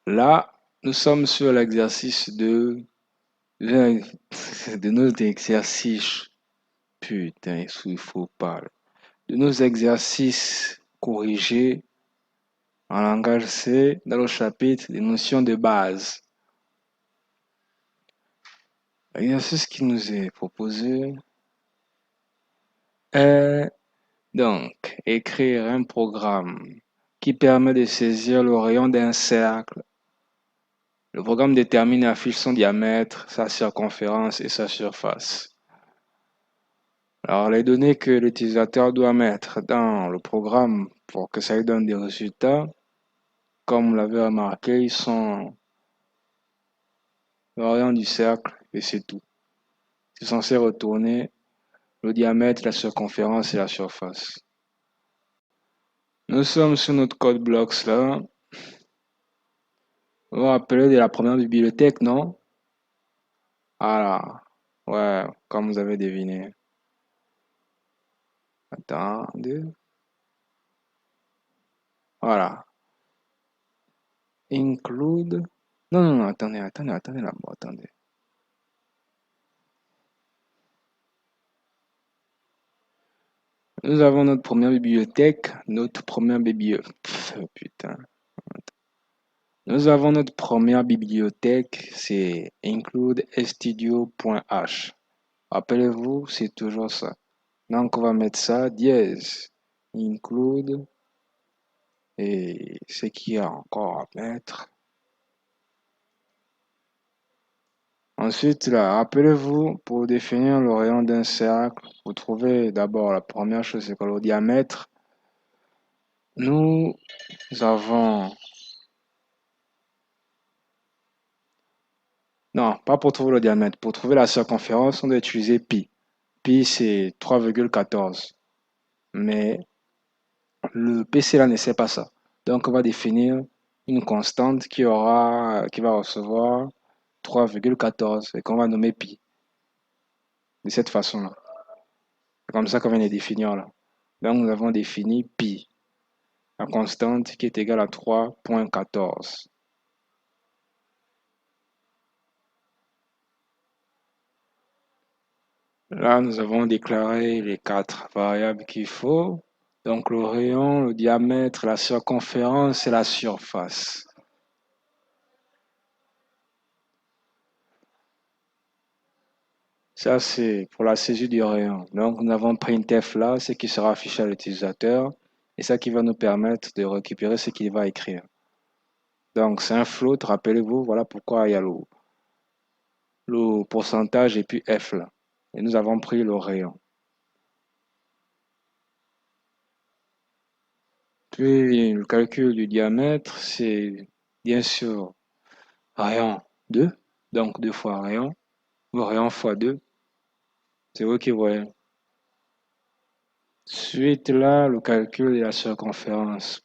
Là, nous sommes sur l'exercice de nos exercices. Putain, il faut pas. De nos exercices corrigés en langage C dans le chapitre des notions de base. L'exercice qui nous est proposé est donc écrire un programme qui permet de saisir le rayon d'un cercle. Le programme détermine et affiche son diamètre, sa circonférence et sa surface. Alors, les données que l'utilisateur doit mettre dans le programme pour que ça lui donne des résultats, comme vous l'avez remarqué, ils sont le rayon du cercle et c'est tout. C'est censé retourner le diamètre, la circonférence et la surface. Nous sommes sur notre code blocks là. On va appeler de la première bibliothèque, non? Voilà. Ouais, comme vous avez deviné. Attendez. Voilà. Include. Non, non, non, attendez là-bas, attendez. Nous avons notre première bibliothèque, putain. Nous avons notre première bibliothèque, c'est include_studio.h. Rappelez-vous, c'est toujours ça. Donc, on va mettre ça, dièse, include, et ce qu'il y a encore à mettre. Ensuite, là, rappelez-vous, pour définir le rayon d'un cercle, vous trouvez d'abord la première chose, c'est que le diamètre. Nous avons... Non, pas pour trouver le diamètre. Pour trouver la circonférence, on doit utiliser pi. Pi, c'est 3,14. Mais le PC là ne sait pas ça. Donc, on va définir une constante qui va recevoir 3,14 et qu'on va nommer pi. De cette façon-là. C'est comme ça qu'on vient de définir là. Donc, nous avons défini pi, la constante qui est égale à 3,14. Là, nous avons déclaré les 4 variables qu'il faut. Donc, le rayon, le diamètre, la circonférence et la surface. Ça, c'est pour la saisie du rayon. Donc, nous avons printf là, ce qui sera affiché à l'utilisateur. Et ça qui va nous permettre de récupérer ce qu'il va écrire. Donc, c'est un float, rappelez-vous, voilà pourquoi il y a le pourcentage et puis f là. Et nous avons pris le rayon. Puis, le calcul du diamètre, c'est bien sûr rayon 2. Donc, 2 fois rayon. Ou rayon fois 2. C'est vous qui voyez. Suite là, le calcul de la circonférence.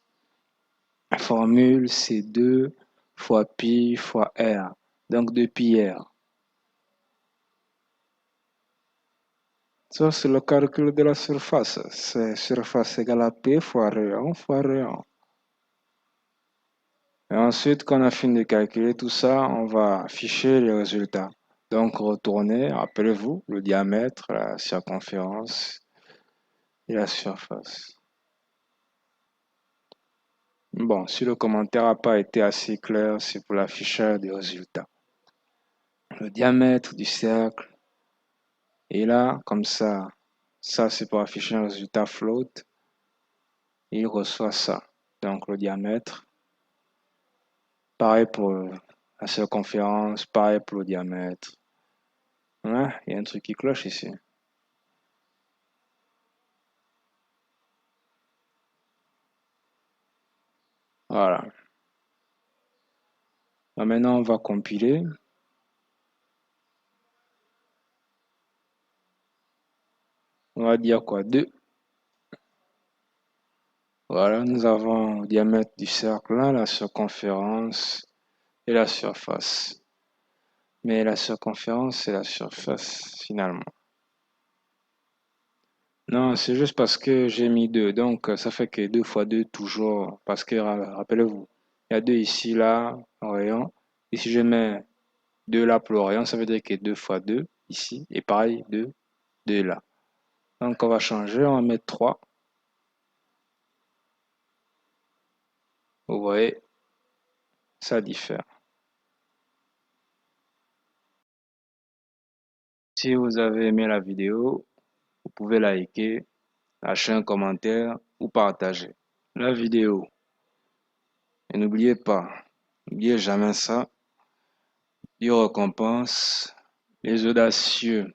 La formule, c'est 2 fois pi fois r. Donc 2 pi r. Ça, c'est le calcul de la surface. C'est surface égale à p fois rayon fois rayon. Et ensuite, quand on a fini de calculer tout ça, on va afficher les résultats. Donc, retournez, rappelez-vous, le diamètre, la circonférence et la surface. Bon, si le commentaire n'a pas été assez clair, c'est pour l'affichage des résultats. Le diamètre du cercle est là, comme ça. Ça, c'est pour afficher un résultat float. Et il reçoit ça. Donc, le diamètre. Pareil pour la circonférence, pareil pour le diamètre. Ouais, il y a un truc qui cloche ici. Voilà. Maintenant, on va compiler. On va dire quoi? 2. Voilà, nous avons le diamètre du cercle là, la circonférence et la surface. Mais la circonférence, c'est la surface finalement. Non, c'est juste parce que j'ai mis 2. Donc, ça fait que 2 fois 2 toujours. Parce que, rappelez-vous, Il y a 2 ici, là, en rayon. Et si je mets 2 là pour le rayon, ça veut dire que 2 fois 2 ici. Et pareil, 2 là. Donc, on va changer, on va mettre 3. Vous voyez, ça diffère. Si vous avez aimé la vidéo, vous pouvez liker, lâcher un commentaire ou partager la vidéo. Et n'oubliez jamais ça, Dieu récompense les audacieux.